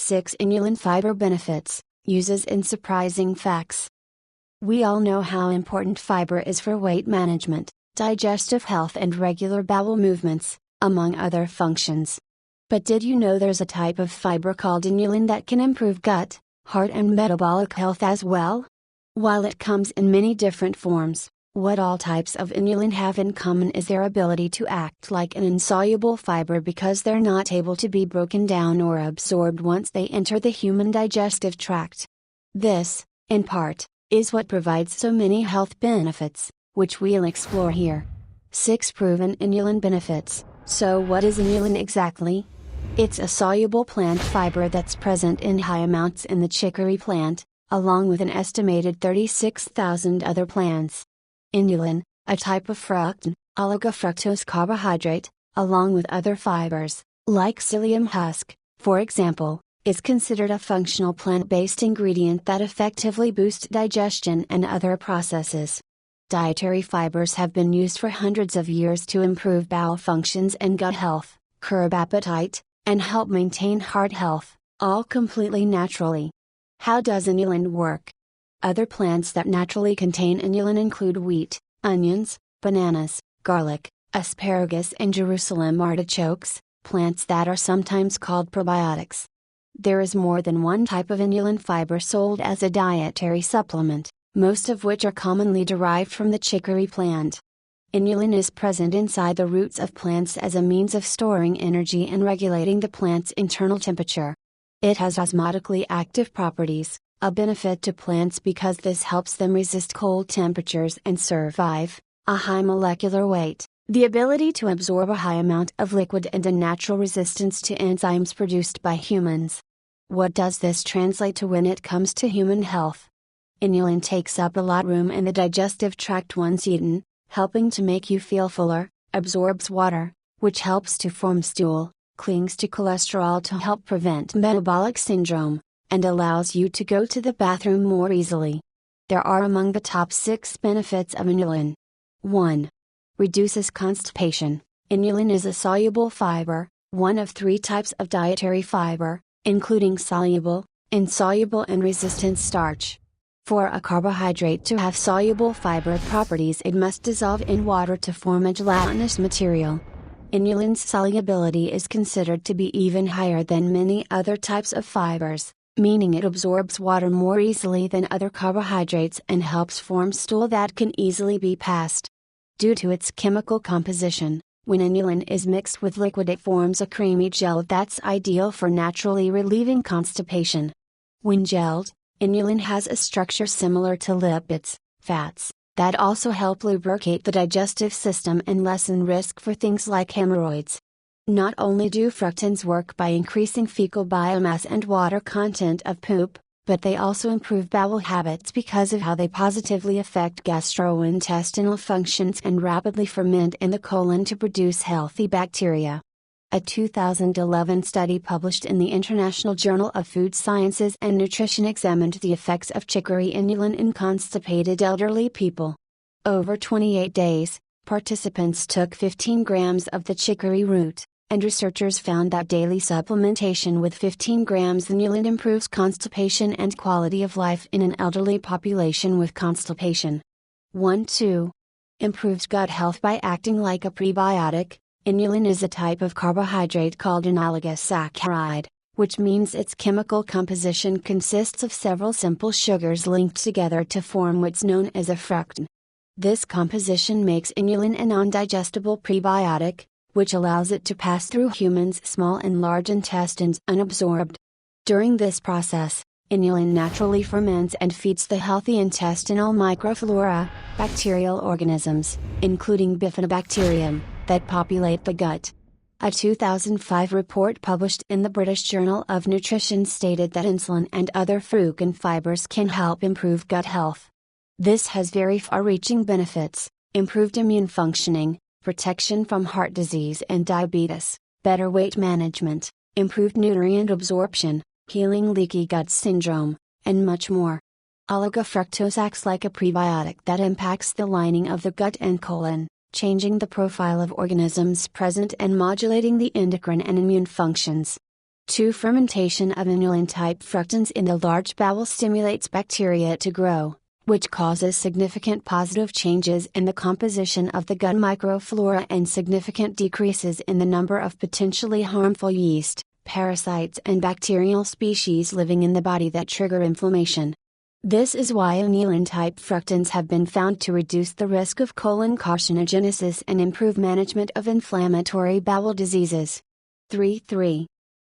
6 inulin fiber benefits, uses and surprising facts. We all know how important fiber is for weight management, digestive health and regular bowel movements, among other functions. But did you know there's a type of fiber called inulin that can improve gut, heart and metabolic health as well? While it comes in many different forms, what all types of inulin have in common is their ability to act like an insoluble fiber because they're not able to be broken down or absorbed once they enter the human digestive tract. This, in part, is what provides so many health benefits, which we'll explore here. 6 proven inulin benefits. So what is inulin exactly? It's a soluble plant fiber that's present in high amounts in the chicory plant, along with an estimated 36,000 other plants. Inulin, a type of fructan, oligofructose carbohydrate, along with other fibers, like psyllium husk, for example, is considered a functional plant-based ingredient that effectively boosts digestion and other processes. Dietary fibers have been used for hundreds of years to improve bowel functions and gut health, curb appetite, and help maintain heart health, all completely naturally. How does inulin work? Other plants that naturally contain inulin include wheat, onions, bananas, garlic, asparagus and Jerusalem artichokes, plants that are sometimes called probiotics. There is more than one type of inulin fiber sold as a dietary supplement, most of which are commonly derived from the chicory plant. Inulin is present inside the roots of plants as a means of storing energy and regulating the plant's internal temperature. It has osmotically active properties, a benefit to plants because this helps them resist cold temperatures and survive. A high molecular weight, the ability to absorb a high amount of liquid and a natural resistance to enzymes produced by humans. What does this translate to when it comes to human health? Inulin takes up a lot room in the digestive tract once eaten, helping to make you feel fuller, absorbs water, which helps to form stool, clings to cholesterol to help prevent metabolic syndrome, and allows you to go to the bathroom more easily. There are among the top 6 benefits of inulin. 1. Reduces constipation. Inulin is a soluble fiber, one of 3 types of dietary fiber, including soluble, insoluble and resistant starch. For a carbohydrate to have soluble fiber properties, it must dissolve in water to form a gelatinous material. Inulin's solubility is considered to be even higher than many other types of fibers, meaning it absorbs water more easily than other carbohydrates and helps form stool that can easily be passed. Due to its chemical composition, when inulin is mixed with liquid, it forms a creamy gel that's ideal for naturally relieving constipation. When gelled, inulin has a structure similar to lipids, fats, that also help lubricate the digestive system and lessen risk for things like hemorrhoids. Not only do fructans work by increasing fecal biomass and water content of poop, but they also improve bowel habits because of how they positively affect gastrointestinal functions and rapidly ferment in the colon to produce healthy bacteria. A 2011 study published in the International Journal of Food Sciences and Nutrition examined the effects of chicory inulin in constipated elderly people. Over 28 days, participants took 15 grams of the chicory root, and researchers found that daily supplementation with 15 grams inulin improves constipation and quality of life in an elderly population with constipation. 1-2. Improves gut health by acting like a prebiotic. Inulin is a type of carbohydrate called an oligosaccharide, which means its chemical composition consists of several simple sugars linked together to form what's known as a fructan. This composition makes inulin a non-digestible prebiotic, which allows it to pass through humans' small and large intestines unabsorbed. During this process, inulin naturally ferments and feeds the healthy intestinal microflora, bacterial organisms, including bifidobacterium, that populate the gut. A 2005 report published in the British Journal of Nutrition stated that insulin and other fructan fibers can help improve gut health. This has very far-reaching benefits: improved immune functioning, protection from heart disease and diabetes, better weight management, improved nutrient absorption, healing leaky gut syndrome, and much more. Oligofructose acts like a prebiotic that impacts the lining of the gut and colon, changing the profile of organisms present and modulating the endocrine and immune functions. 2. Fermentation of inulin-type fructans in the large bowel stimulates bacteria to grow, which causes significant positive changes in the composition of the gut microflora and significant decreases in the number of potentially harmful yeast, parasites and bacterial species living in the body that trigger inflammation. This is why inulin-type fructans have been found to reduce the risk of colon carcinogenesis and improve management of inflammatory bowel diseases. 3.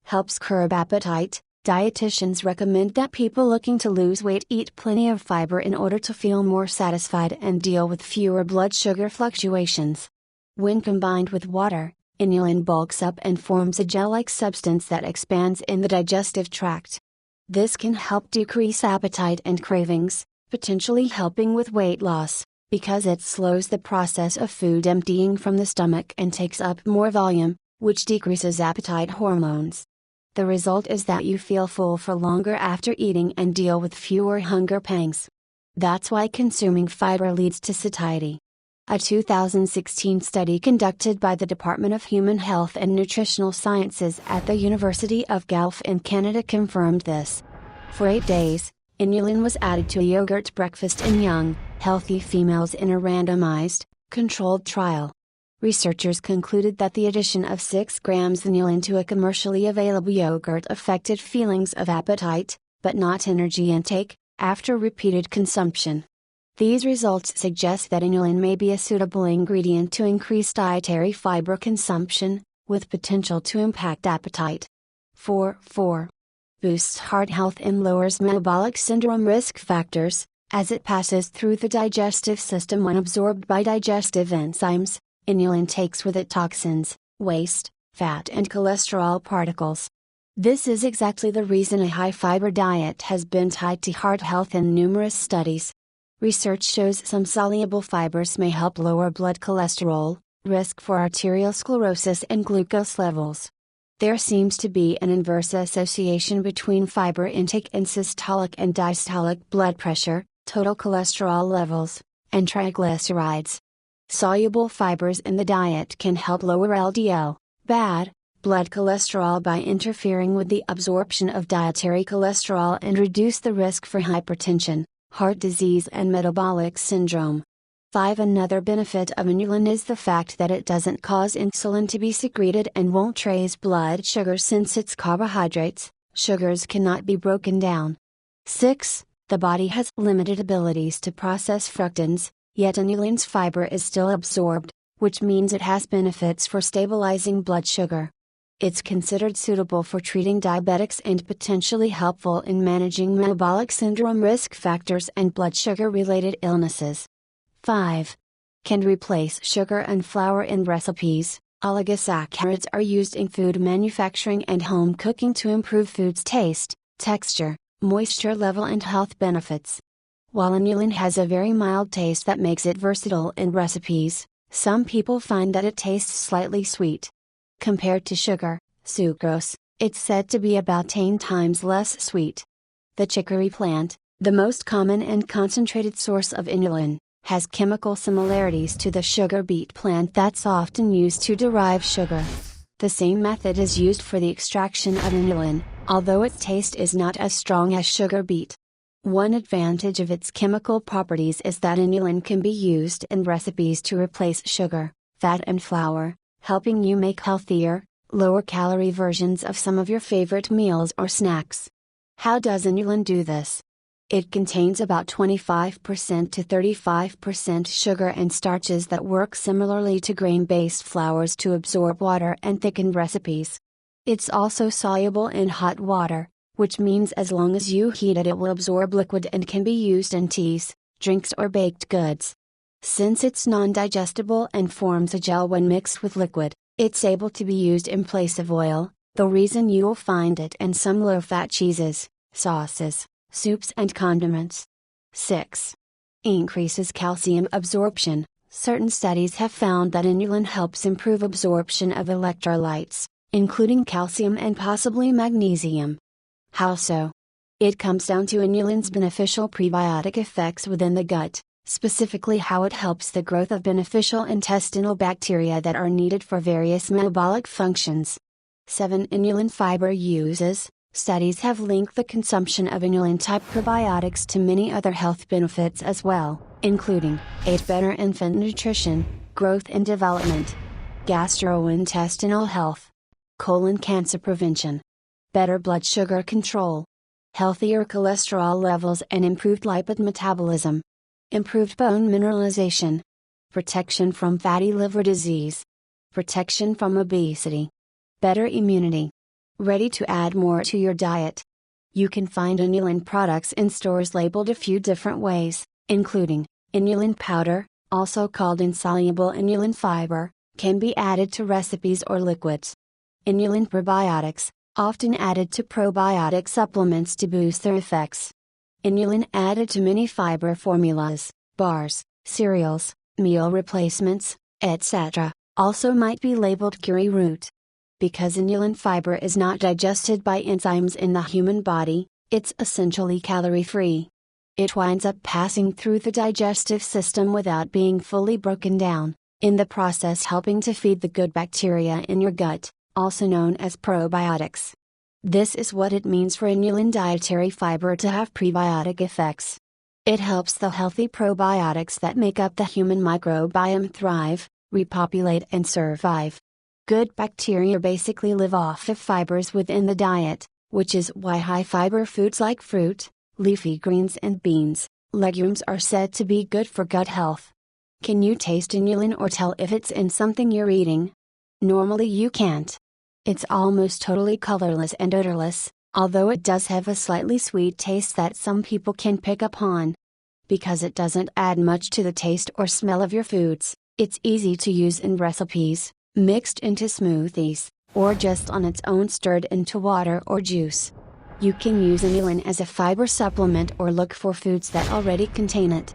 Helps curb appetite. Dietitians recommend that people looking to lose weight eat plenty of fiber in order to feel more satisfied and deal with fewer blood sugar fluctuations. When combined with water, inulin bulks up and forms a gel-like substance that expands in the digestive tract. This can help decrease appetite and cravings, potentially helping with weight loss, because it slows the process of food emptying from the stomach and takes up more volume, which decreases appetite hormones. The result is that you feel full for longer after eating and deal with fewer hunger pangs. That's why consuming fiber leads to satiety. A 2016 study conducted by the Department of Human Health and Nutritional Sciences at the University of Guelph in Canada confirmed this. For 8 days, inulin was added to a yogurt breakfast in young, healthy females in a randomized, controlled trial. Researchers concluded that the addition of 6 grams inulin to a commercially available yogurt affected feelings of appetite, but not energy intake, after repeated consumption. These results suggest that inulin may be a suitable ingredient to increase dietary fiber consumption, with potential to impact appetite. 4. Boosts heart health and lowers metabolic syndrome risk factors, as it passes through the digestive system when absorbed by digestive enzymes. Inulin takes with it toxins, waste, fat and cholesterol particles. This is exactly the reason a high-fiber diet has been tied to heart health in numerous studies. Research shows some soluble fibers may help lower blood cholesterol, risk for arterial sclerosis and glucose levels. There seems to be an inverse association between fiber intake and systolic and diastolic blood pressure, total cholesterol levels, and triglycerides. Soluble fibers in the diet can help lower LDL, bad blood cholesterol by interfering with the absorption of dietary cholesterol and reduce the risk for hypertension, heart disease and metabolic syndrome. 5. Another benefit of inulin is the fact that it doesn't cause insulin to be secreted and won't raise blood sugar since its carbohydrates, sugars cannot be broken down. 6. The body has limited abilities to process fructans, yet inulin's fiber is still absorbed, which means it has benefits for stabilizing blood sugar. It's considered suitable for treating diabetics and potentially helpful in managing metabolic syndrome risk factors and blood sugar-related illnesses. 5. Can replace sugar and flour in recipes. Oligosaccharides are used in food manufacturing and home cooking to improve food's taste, texture, moisture level and health benefits. While inulin has a very mild taste that makes it versatile in recipes, some people find that it tastes slightly sweet. Compared to sugar, sucrose, it's said to be about 10 times less sweet. The chicory plant, the most common and concentrated source of inulin, has chemical similarities to the sugar beet plant that's often used to derive sugar. The same method is used for the extraction of inulin, although its taste is not as strong as sugar beet. One advantage of its chemical properties is that inulin can be used in recipes to replace sugar, fat and flour, helping you make healthier, lower-calorie versions of some of your favorite meals or snacks. How does inulin do this? It contains about 25% to 35% sugar and starches that work similarly to grain-based flours to absorb water and thicken recipes. It's also soluble in hot water, which means as long as you heat it, it will absorb liquid and can be used in teas, drinks or baked goods. Since it's non-digestible and forms a gel when mixed with liquid, it's able to be used in place of oil, the reason you'll find it in some low-fat cheeses, sauces, soups and condiments. 6. Increases calcium absorption. Certain studies have found that inulin helps improve absorption of electrolytes, including calcium and possibly magnesium. How so? It comes down to inulin's beneficial prebiotic effects within the gut, specifically how it helps the growth of beneficial intestinal bacteria that are needed for various metabolic functions. 7. Inulin fiber uses. Studies have linked the consumption of inulin-type probiotics to many other health benefits as well, including 8. Better infant nutrition, growth and development, gastrointestinal health, colon cancer prevention, better blood sugar control, healthier cholesterol levels and improved lipid metabolism, improved bone mineralization, protection from fatty liver disease, protection from obesity, better immunity. Ready to add more to your diet? You can find inulin products in stores labeled a few different ways, including inulin powder, also called insoluble inulin fiber, can be added to recipes or liquids. Inulin probiotics, often added to probiotic supplements to boost their effects. Inulin added to many fiber formulas, bars, cereals, meal replacements, etc., also might be labeled curry root. Because inulin fiber is not digested by enzymes in the human body, it's essentially calorie-free. It winds up passing through the digestive system without being fully broken down, in the process helping to feed the good bacteria in your gut, also known as probiotics. This is what it means for inulin dietary fiber to have prebiotic effects. It helps the healthy probiotics that make up the human microbiome thrive, repopulate and survive. Good bacteria basically live off of fibers within the diet, which is why high-fiber foods like fruit, leafy greens and beans, legumes are said to be good for gut health. Can you taste inulin or tell if it's in something you're eating? Normally you can't. It's almost totally colorless and odorless, although it does have a slightly sweet taste that some people can pick up on. Because it doesn't add much to the taste or smell of your foods, it's easy to use in recipes, mixed into smoothies, or just on its own stirred into water or juice. You can use inulin as a fiber supplement or look for foods that already contain it.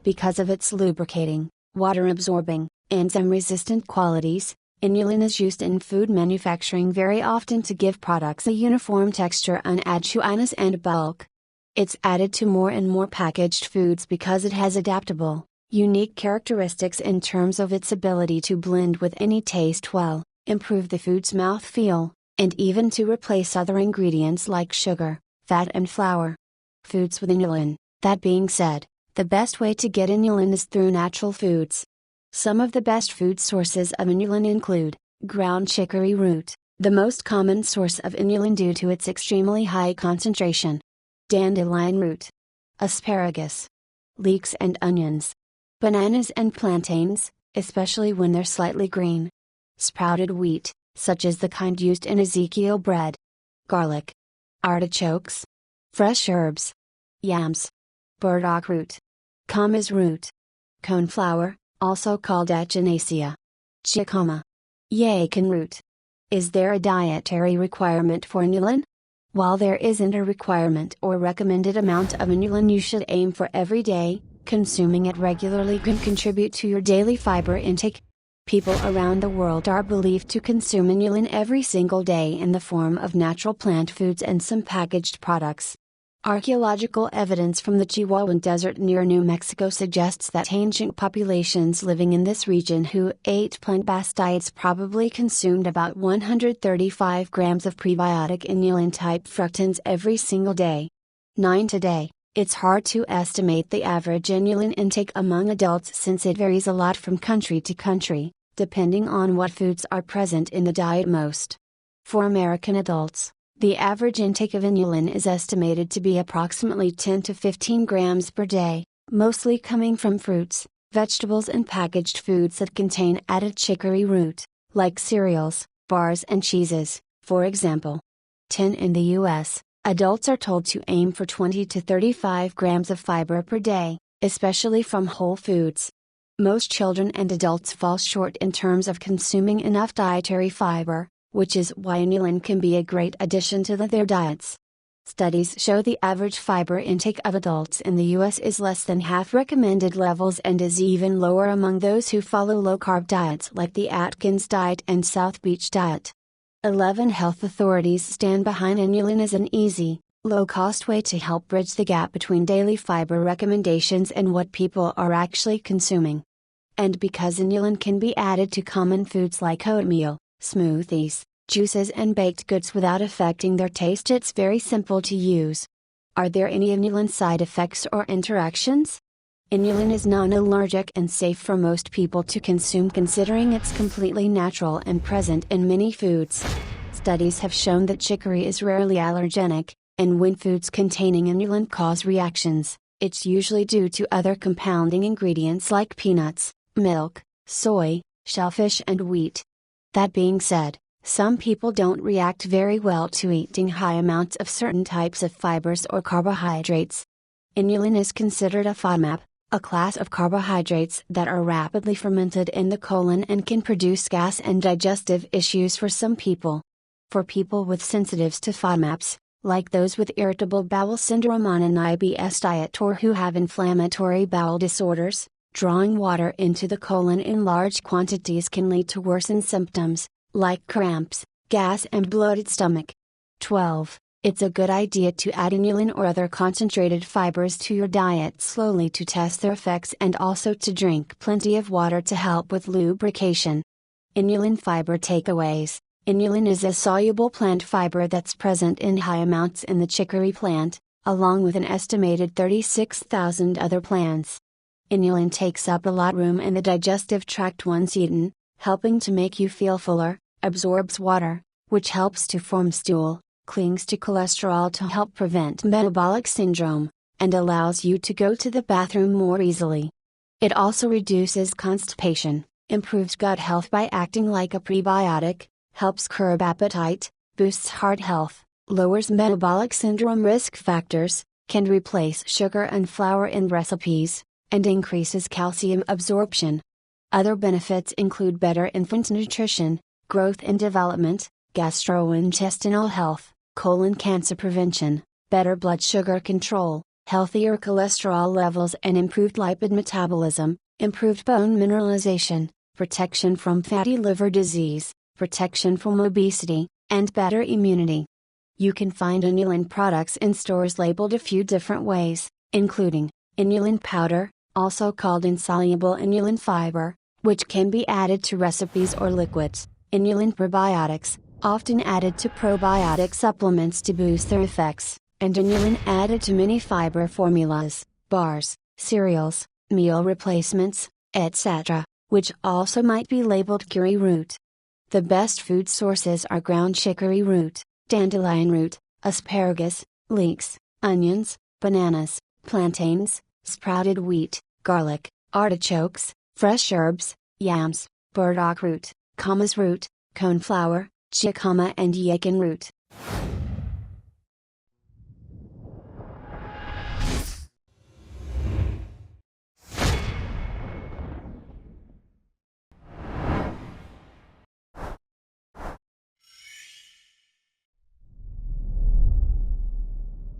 Because of its lubricating, water-absorbing, enzyme-resistant qualities, inulin is used in food manufacturing very often to give products a uniform texture and add chewness and bulk. It's added to more and more packaged foods because it has adaptable, unique characteristics in terms of its ability to blend with any taste well, improve the food's mouthfeel, and even to replace other ingredients like sugar, fat and flour. Foods with inulin. That being said, the best way to get inulin is through natural foods. Some of the best food sources of inulin include ground chicory root, the most common source of inulin due to its extremely high concentration, dandelion root, asparagus, leeks and onions, bananas and plantains, especially when they're slightly green, sprouted wheat, such as the kind used in Ezekiel bread, garlic, artichokes, fresh herbs, yams, burdock root, camas root, coneflower, also called echinacea, jicama, yacon root. Is there a dietary requirement for inulin? While there isn't a requirement or recommended amount of inulin you should aim for every day, consuming it regularly can contribute to your daily fiber intake. People around the world are believed to consume inulin every single day in the form of natural plant foods and some packaged products. Archaeological evidence from the Chihuahuan Desert near New Mexico suggests that ancient populations living in this region who ate plant-based diets probably consumed about 135 grams of prebiotic inulin-type fructans every single day. 9. Today, it's hard to estimate the average inulin intake among adults since it varies a lot from country to country, depending on what foods are present in the diet most. For American adults, the average intake of inulin is estimated to be approximately 10 to 15 grams per day, mostly coming from fruits, vegetables and packaged foods that contain added chicory root, like cereals, bars and cheeses, for example. 10. In the U.S., adults are told to aim for 20 to 35 grams of fiber per day, especially from whole foods. Most children and adults fall short in terms of consuming enough dietary fiber, which is why inulin can be a great addition to their diets. Studies show the average fiber intake of adults in the U.S. is less than half recommended levels and is even lower among those who follow low-carb diets like the Atkins diet and South Beach diet. 11. Health authorities stand behind inulin as an easy, low-cost way to help bridge the gap between daily fiber recommendations and what people are actually consuming. And because inulin can be added to common foods like oatmeal, smoothies, juices and baked goods without affecting their taste. It's very simple to use. Are there any inulin side effects or interactions? Inulin is non-allergic and safe for most people to consume, considering it's completely natural and present in many foods. Studies have shown that chicory is rarely allergenic, and when foods containing inulin cause reactions, it's usually due to other compounding ingredients like peanuts, milk, soy, shellfish and wheat. That being said, some people don't react very well to eating high amounts of certain types of fibers or carbohydrates. Inulin is considered a FODMAP, a class of carbohydrates that are rapidly fermented in the colon and can produce gas and digestive issues for some people. For people with sensitives to FODMAPs, like those with irritable bowel syndrome on an IBS diet or who have inflammatory bowel disorders, drawing water into the colon in large quantities can lead to worsened symptoms, like cramps, gas and bloated stomach. 12. It's a good idea to add inulin or other concentrated fibers to your diet slowly to test their effects, and also to drink plenty of water to help with lubrication. Inulin fiber takeaways. Inulin is a soluble plant fiber that's present in high amounts in the chicory plant, along with an estimated 36,000 other plants. Inulin takes up a lot of room in the digestive tract once eaten, helping to make you feel fuller, absorbs water, which helps to form stool, clings to cholesterol to help prevent metabolic syndrome, and allows you to go to the bathroom more easily. It also reduces constipation, improves gut health by acting like a prebiotic, helps curb appetite, boosts heart health, lowers metabolic syndrome risk factors, can replace sugar and flour in recipes, and increases calcium absorption. Other benefits include better infant nutrition, growth and development, gastrointestinal health, colon cancer prevention, better blood sugar control, healthier cholesterol levels and improved lipid metabolism, improved bone mineralization, protection from fatty liver disease, protection from obesity, and better immunity. You can find inulin products in stores labeled a few different ways, including inulin powder, also called insoluble inulin fiber, which can be added to recipes or liquids, inulin probiotics, often added to probiotic supplements to boost their effects, and inulin added to many fiber formulas, bars, cereals, meal replacements, etc., which also might be labeled curry root. The best food sources are ground chicory root, dandelion root, asparagus, leeks, onions, bananas, plantains, sprouted wheat, garlic, artichokes, fresh herbs, yams, burdock root, camas root, coneflower, jicama and yakin root.